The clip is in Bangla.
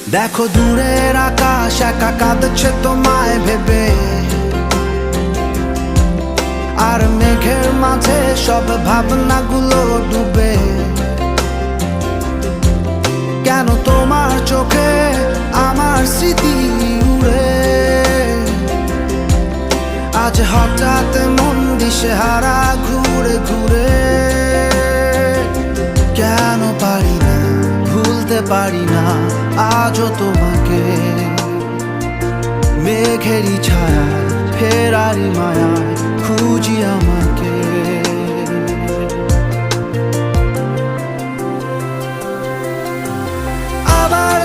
দেখো দূরের আকাশ একা কাঁদছে তোমায় ভেবে, আর মেঘের মাঝে সব ভাবনাগুলো ডুবে। কেন তোমার চোখে আমার স্মৃতি উড়ে, আজ হঠাৎ মন দিশেহারা ঘুরে ঘুরে। কেন পারি না ভুলতে পারি না আজও তোমাকে, মেঘেরই ছায়ায় ফেরারি মায়ায় খুঁজি আমাকে। আবার